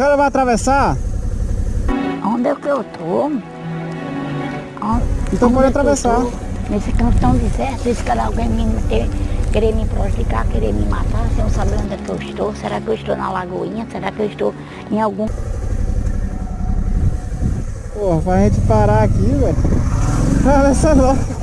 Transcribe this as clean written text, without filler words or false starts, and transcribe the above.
senhora vai atravessar? Onde é que eu tô? Então pode atravessar. Nesse canto tão deserto, esse cara alguém querer me prejudicar, querer me matar, sem eu saber onde é que eu estou. Será que eu estou na Lagoinha? Será que eu estou em algum... Porra, pra gente parar aqui, velho. Atravessa logo.